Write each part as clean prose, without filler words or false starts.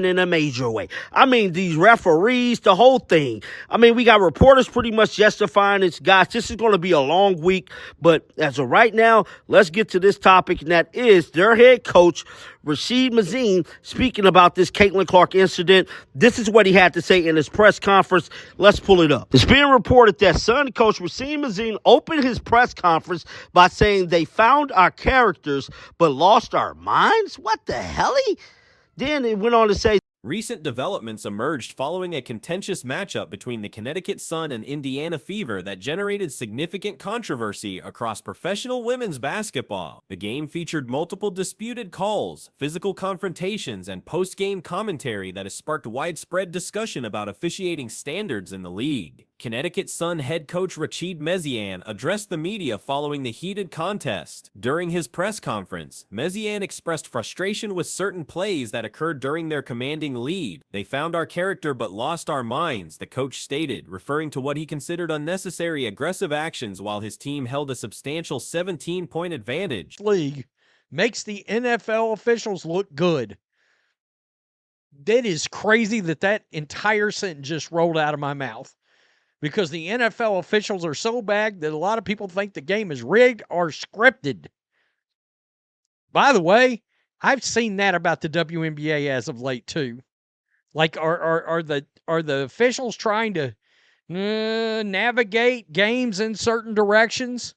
in a major way. I mean, these referees, the whole thing. I mean, we got reporters pretty much justifying this. Guys, this is going to be a long week, but as of right now, let's get to this topic, and that is their head coach, Rasheed Mazzine, speaking about this Caitlin Clark incident. This is what he had to say in his press conference. Let's pull it up. It's being reported that Sun coach Rasheed Mazzine opened his press conference by saying they found our characters but lost our minds. What the hell? Then it went on to say, recent developments emerged following a contentious matchup between the Connecticut Sun and Indiana Fever that generated significant controversy across professional women's basketball. The game featured multiple disputed calls, physical confrontations, and post-game commentary that has sparked widespread discussion about officiating standards in the league. Connecticut Sun head coach Rasheed Mazzine addressed the media following the heated contest. During his press conference, Mazzine expressed frustration with certain plays that occurred during their commanding lead. They found our character but lost our minds, the coach stated, referring to what he considered unnecessary aggressive actions while his team held a substantial 17-point advantage. League makes the NFL officials look good. That is crazy that entire sentence just rolled out of my mouth. Because the NFL officials are so bad that a lot of people think the game is rigged or scripted. By the way, I've seen that about the WNBA as of late too. Like, are the officials trying to navigate games in certain directions?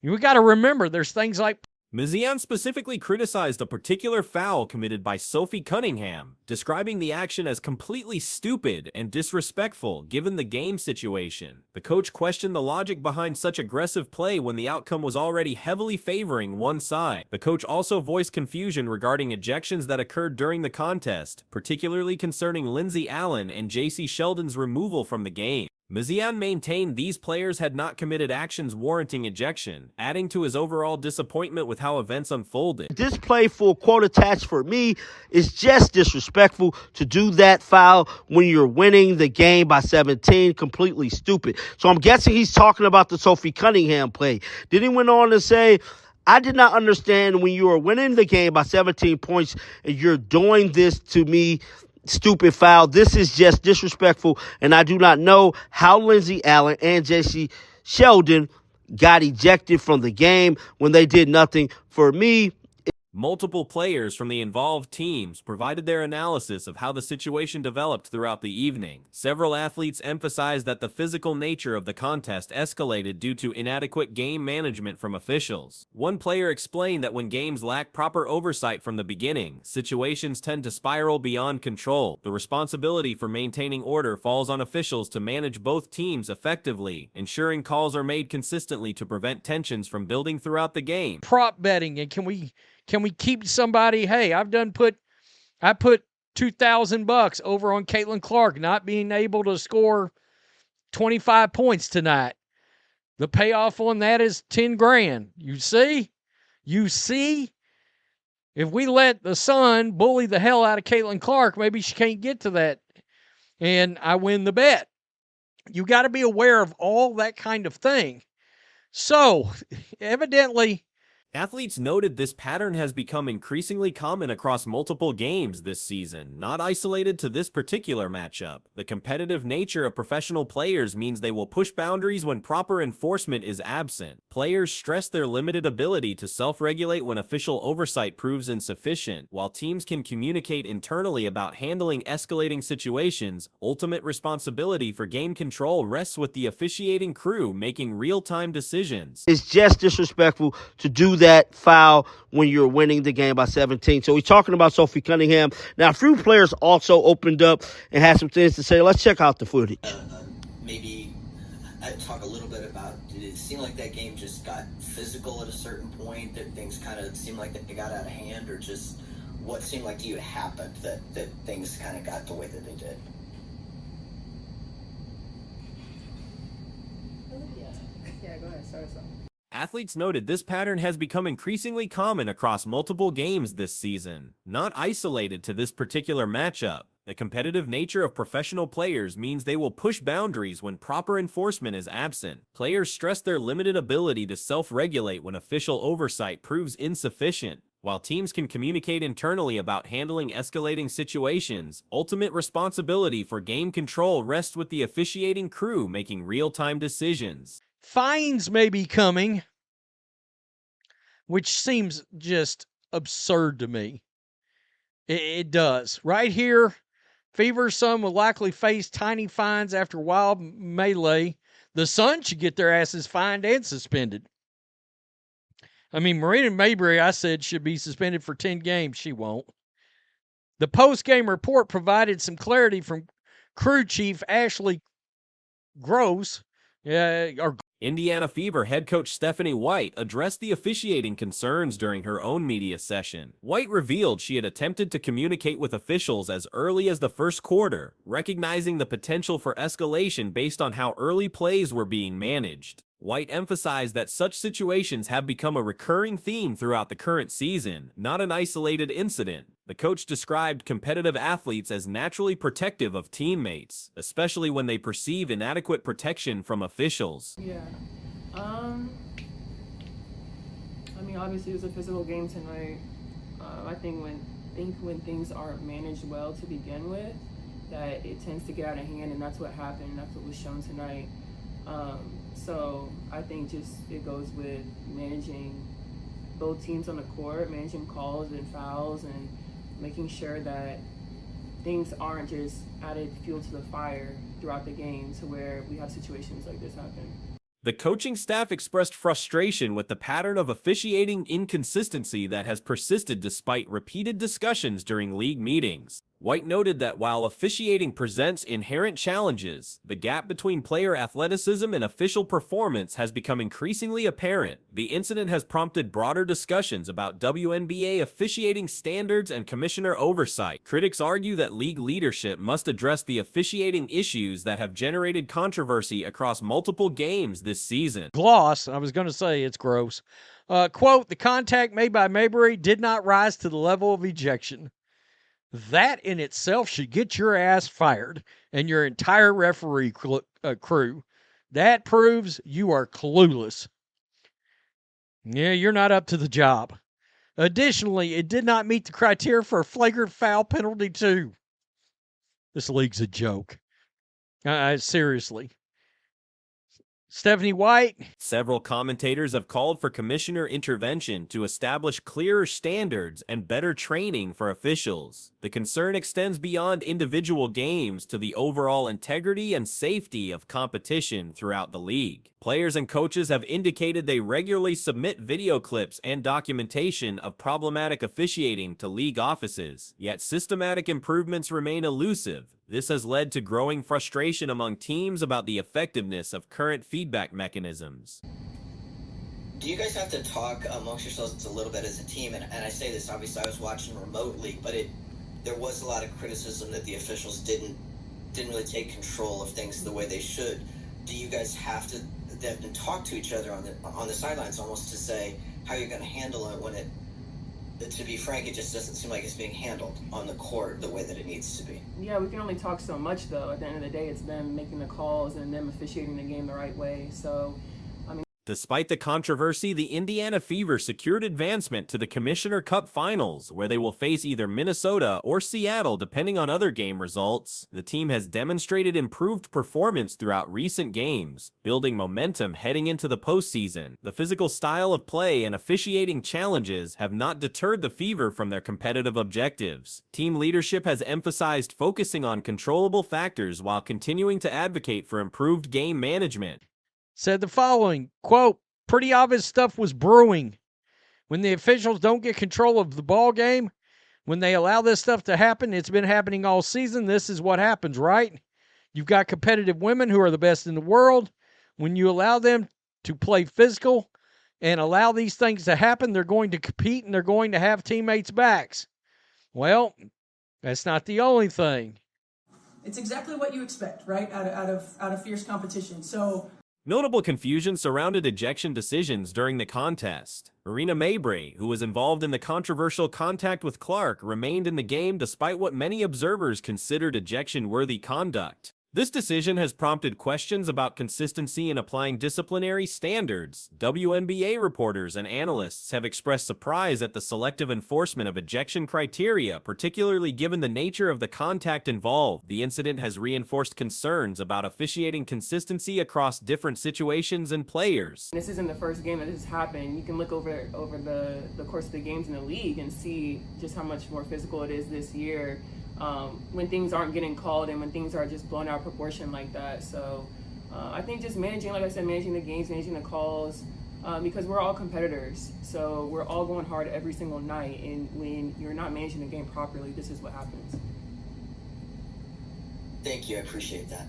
We got to remember, there's things like. Mazzine specifically criticized a particular foul committed by Sophie Cunningham, describing the action as completely stupid and disrespectful given the game situation. The coach questioned the logic behind such aggressive play when the outcome was already heavily favoring one side. The coach also voiced confusion regarding ejections that occurred during the contest, particularly concerning Lindsay Allen and JC Sheldon's removal from the game. Mazzine maintained these players had not committed actions warranting ejection, adding to his overall disappointment with how events unfolded. This play full quote attached for me is just disrespectful to do that foul when you're winning the game by 17. Completely stupid. So I'm guessing he's talking about the Sophie Cunningham play. Then he went on to say, I did not understand when you are winning the game by 17 points and you're doing this to me. Stupid foul. This is just disrespectful, and I do not know how Lindsay Allen and JC Sheldon got ejected from the game when they did nothing. For me, multiple players from the involved teams provided their analysis of how the situation developed throughout the evening. Several athletes emphasized that the physical nature of the contest escalated due to inadequate game management from officials. One player explained that when games lack proper oversight from the beginning, situations tend to spiral beyond control. The responsibility for maintaining order falls on officials to manage both teams effectively, ensuring calls are made consistently to prevent tensions from building throughout the game. Prop betting, and can we keep somebody, hey, I put $2,000 over on Caitlin Clark not being able to score 25 points tonight. The payoff on that is 10 grand. You see? If we let the Sun bully the hell out of Caitlin Clark, maybe she can't get to that. And I win the bet. You got to be aware of all that kind of thing. So, evidently, athletes noted this pattern has become increasingly common across multiple games this season, not isolated to this particular matchup. The competitive nature of professional players means they will push boundaries when proper enforcement is absent. Players stress their limited ability to self-regulate when official oversight proves insufficient. While teams can communicate internally about handling escalating situations, ultimate responsibility for game control rests with the officiating crew making real-time decisions. It's just disrespectful to do that foul when you're winning the game by 17. So he's talking about Sophie Cunningham. Now, a few players also opened up and had some things to say. Let's check out the footage. Maybe talk a little bit about, did it seem like that game just got physical at a certain point, that things kind of seemed like they got out of hand, or just what seemed like to you happened that things kind of got the way that they did? Yeah, go ahead, start us off. Athletes noted this pattern has become increasingly common across multiple games this season, not isolated to this particular matchup. The competitive nature of professional players means they will push boundaries when proper enforcement is absent. Players stress their limited ability to self-regulate when official oversight proves insufficient. While teams can communicate internally about handling escalating situations, ultimate responsibility for game control rests with the officiating crew making real-time decisions. Fines may be coming, which seems just absurd to me. It does. Right here, Fever's son will likely face tiny fines after wild melee. The Sun should get their asses fined and suspended. I mean, Marina Mabrey, I said, should be suspended for 10 games. She won't. The post-game report provided some clarity from crew chief Ashley Gross. Indiana Fever head coach Stephanie White addressed the officiating concerns during her own media session. White revealed she had attempted to communicate with officials as early as the first quarter, recognizing the potential for escalation based on how early plays were being managed. White emphasized that such situations have become a recurring theme throughout the current season, not an isolated incident. The coach described competitive athletes as naturally protective of teammates, especially when they perceive inadequate protection from officials. Yeah. I mean, obviously it was a physical game tonight. I think when things aren't managed well to begin with, that it tends to get out of hand, and that's what happened. That's what was shown tonight. So I think just it goes with managing both teams on the court, managing calls and fouls, and making sure that things aren't just added fuel to the fire throughout the game to where we have situations like this happen. The coaching staff expressed frustration with the pattern of officiating inconsistency that has persisted despite repeated discussions during league meetings. White noted that while officiating presents inherent challenges, the gap between player athleticism and official performance has become increasingly apparent. The incident has prompted broader discussions about WNBA officiating standards and commissioner oversight. Critics argue that league leadership must address the officiating issues that have generated controversy across multiple games this season. Gloss, I was going to say it's gross. Quote, the contact made by Mabrey did not rise to the level of ejection. That in itself should get your ass fired and your entire referee crew. That proves you are clueless. Yeah, you're not up to the job. Additionally, it did not meet the criteria for a flagrant foul penalty too. This league's a joke. Seriously. Stephanie White. Several commentators have called for commissioner intervention to establish clearer standards and better training for officials. The concern extends beyond individual games to the overall integrity and safety of competition throughout the league. Players and coaches have indicated they regularly submit video clips and documentation of problematic officiating to league offices, yet systematic improvements remain elusive. This has led to growing frustration among teams about the effectiveness of current feedback mechanisms. Do you guys have to talk amongst yourselves a little bit as a team? And I say this, obviously I was watching remotely, but there was a lot of criticism that the officials didn't really take control of things the way they should. Do you guys have to then talk to each other on the sidelines almost to say how you're going to handle it when to be frank, it just doesn't seem like it's being handled on the court the way that it needs to be? Yeah, we can only talk so much though. At the end of the day, it's them making the calls and them officiating the game the right way. So, despite the controversy, the Indiana Fever secured advancement to the Commissioner Cup Finals, where they will face either Minnesota or Seattle depending on other game results. The team has demonstrated improved performance throughout recent games, building momentum heading into the postseason. The physical style of play and officiating challenges have not deterred the Fever from their competitive objectives. Team leadership has emphasized focusing on controllable factors while continuing to advocate for improved game management. Said the following, quote, pretty obvious stuff was brewing. When the officials don't get control of the ball game, when they allow this stuff to happen, it's been happening all season. This is what happens, right? You've got competitive women who are the best in the world. When you allow them to play physical and allow these things to happen, they're going to compete and they're going to have teammates' backs. Well, that's not the only thing. It's exactly what you expect, right? Out of fierce competition. So notable confusion surrounded ejection decisions during the contest. Marina Mabrey, who was involved in the controversial contact with Clark, remained in the game despite what many observers considered ejection-worthy conduct. This decision has prompted questions about consistency in applying disciplinary standards. WNBA reporters and analysts have expressed surprise at the selective enforcement of ejection criteria, particularly given the nature of the contact involved. The incident has reinforced concerns about officiating consistency across different situations and players. This isn't the first game that this has happened. You can look over the course of the games in the league and see just how much more physical it is this year. When things aren't getting called and when things are just blown out of proportion like that. So I think just managing, like I said, managing the games, managing the calls, because we're all competitors. So we're all going hard every single night. And when you're not managing the game properly, this is what happens. Thank you, I appreciate that.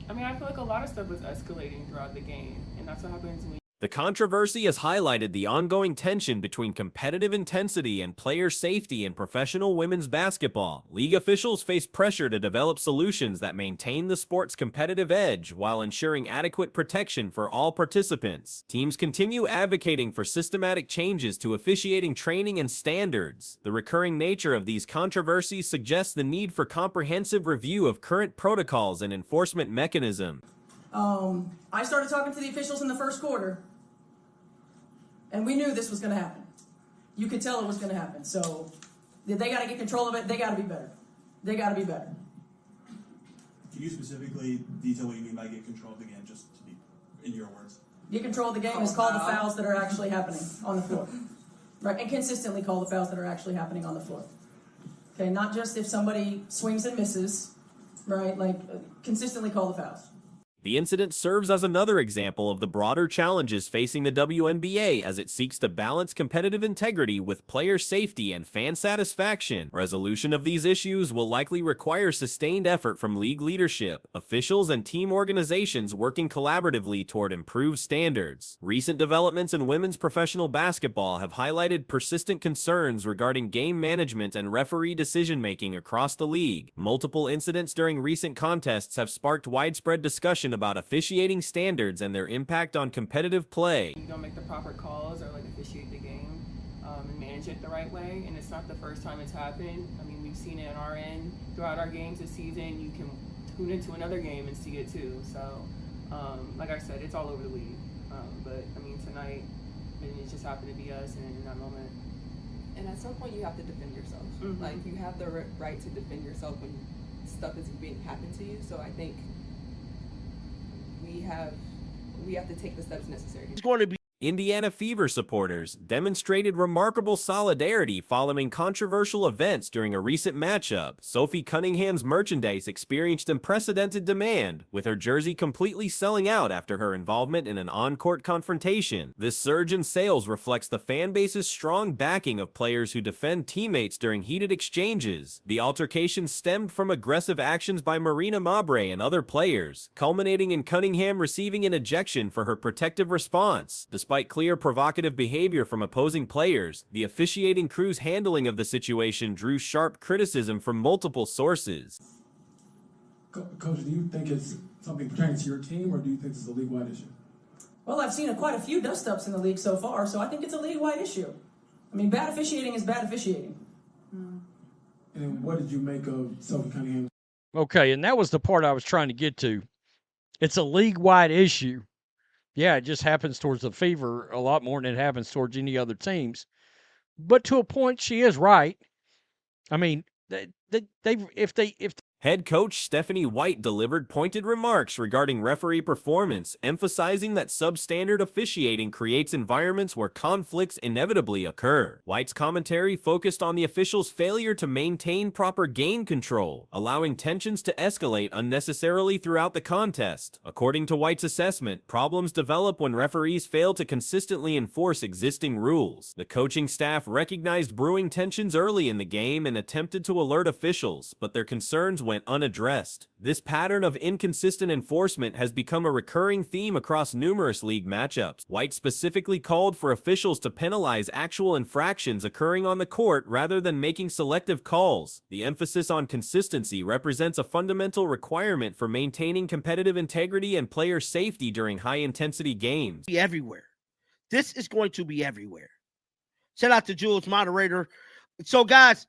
I mean, I feel like a lot of stuff was escalating throughout the game. And that's what happens when The controversy has highlighted the ongoing tension between competitive intensity and player safety in professional women's basketball. League officials face pressure to develop solutions that maintain the sport's competitive edge while ensuring adequate protection for all participants. Teams continue advocating for systematic changes to officiating training and standards. The recurring nature of these controversies suggests the need for comprehensive review of current protocols and enforcement mechanisms. I started talking to the officials in the first quarter, and we knew this was going to happen. You could tell it was going to happen. So they got to get control of it. They got to be better. They got to be better. Can you specifically detail what you mean by get control of the game, just to be in your words? Get control of the game is call the fouls that are actually happening on the floor. Right, and consistently call the fouls that are actually happening on the floor. Okay, not just if somebody swings and misses, right? Like, consistently call the fouls. The incident serves as another example of the broader challenges facing the WNBA as it seeks to balance competitive integrity with player safety and fan satisfaction. Resolution of these issues will likely require sustained effort from league leadership, officials, and team organizations working collaboratively toward improved standards. Recent developments in women's professional basketball have highlighted persistent concerns regarding game management and referee decision-making across the league. Multiple incidents during recent contests have sparked widespread discussion about officiating standards and their impact on competitive play. you don't make the proper calls or like officiate the game and manage it the right way. And it's not the first time it's happened. I mean, we've seen it on our end throughout our games this season. You can tune into another game and see it too. So, like I said, it's all over the league. But I mean, tonight, it just happened to be us in that moment. And at some point, you have to defend yourself. Mm-hmm. Like, you have the right to defend yourself when stuff is being happened to you. So I think we have to take the steps necessary. It's going to be Indiana Fever supporters demonstrated remarkable solidarity following controversial events during a recent matchup. Sophie Cunningham's merchandise experienced unprecedented demand, with her jersey completely selling out after her involvement in an on-court confrontation. This surge in sales reflects the fanbase's strong backing of players who defend teammates during heated exchanges. The altercation stemmed from aggressive actions by Marina Mabre and other players, culminating in Cunningham receiving an ejection for her protective response. Despite clear provocative behavior from opposing players, the officiating crew's handling of the situation drew sharp criticism from multiple sources. Coach, do you think it's something pertaining to your team, or do you think it's a league-wide issue? Well, I've seen quite a few dust-ups in the league so far, so I think it's a league-wide issue. I mean, bad officiating is bad officiating. And what did you make of Sophie Cunningham? Okay, and that was the part I was trying to get to. It's a league-wide issue. Yeah, it just happens towards the Fever a lot more than it happens towards any other teams. But to a point, she is right. I mean, if Head coach Stephanie White delivered pointed remarks regarding referee performance, emphasizing that substandard officiating creates environments where conflicts inevitably occur. White's commentary focused on the officials' failure to maintain proper game control, allowing tensions to escalate unnecessarily throughout the contest. According to White's assessment, problems develop when referees fail to consistently enforce existing rules. The coaching staff recognized brewing tensions early in the game and attempted to alert officials, but their concerns went unaddressed. This pattern of inconsistent enforcement has become a recurring theme across numerous league matchups. White specifically called for officials to penalize actual infractions occurring on the court rather than making selective calls. The emphasis on consistency represents a fundamental requirement for maintaining competitive integrity and player safety during high-intensity games. be everywhere. This is going to be everywhere. Shout out to Jules, moderator. So, guys,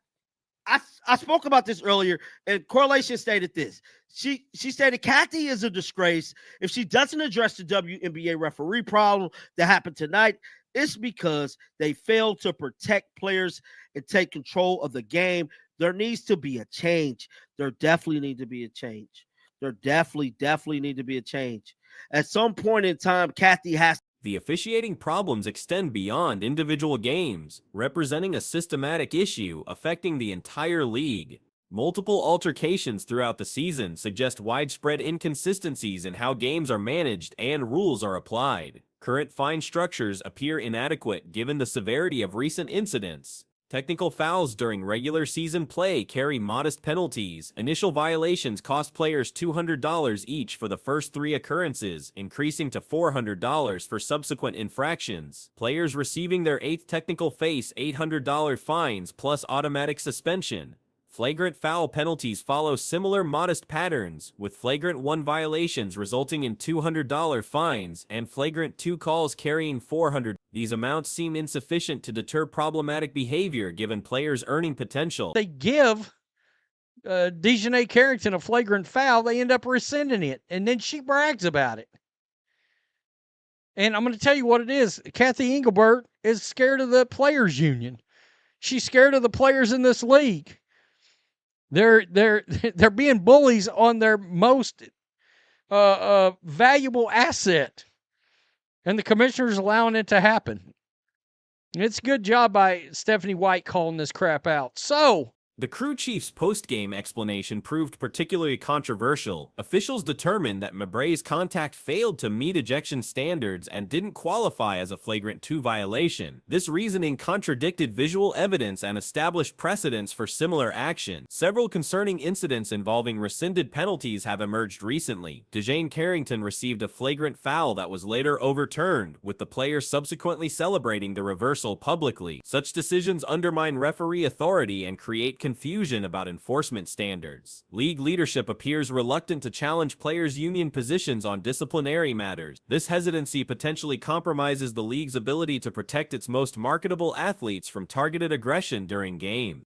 I spoke about this earlier, and Correlation stated this. She stated Kathy is a disgrace if she doesn't address the WNBA referee problem that happened tonight. It's because they failed to protect players and take control of the game. There needs to be a change. There definitely need to be a change. There definitely need to be a change. At some point in time, Kathy has. The officiating problems extend beyond individual games, representing a systematic issue affecting the entire league. Multiple altercations throughout the season suggest widespread inconsistencies in how games are managed and rules are applied. Current fine structures appear inadequate given the severity of recent incidents. Technical fouls during regular season play carry modest penalties. Initial violations cost players $200 each for the first 3 occurrences, increasing to $400 for subsequent infractions. Players receiving their 8th technical face $800 fines plus automatic suspension. Flagrant foul penalties follow similar modest patterns, with flagrant 1 violations resulting in $200 fines and flagrant 2 calls carrying $400. These amounts seem insufficient to deter problematic behavior given players' earning potential. They give Dejanay Carrington a flagrant foul, they end up rescinding it, and then she brags about it. And I'm going to tell you what it is. Kathy Engelbert is scared of the players' union. She's scared of the players in this league. They're being bullies on their most valuable asset, and the commissioner's allowing it to happen. It's a good job by Stephanie White calling this crap out. So, the crew chief's post-game explanation proved particularly controversial. Officials determined that Mabre's contact failed to meet ejection standards and didn't qualify as a flagrant 2 violation. This reasoning contradicted visual evidence and established precedents for similar action. Several concerning incidents involving rescinded penalties have emerged recently. Dejanay Carrington received a flagrant foul that was later overturned, with the player subsequently celebrating the reversal publicly. Such decisions undermine referee authority and create confusion about enforcement standards. League leadership appears reluctant to challenge players' union positions on disciplinary matters. This hesitancy potentially compromises the league's ability to protect its most marketable athletes from targeted aggression during games.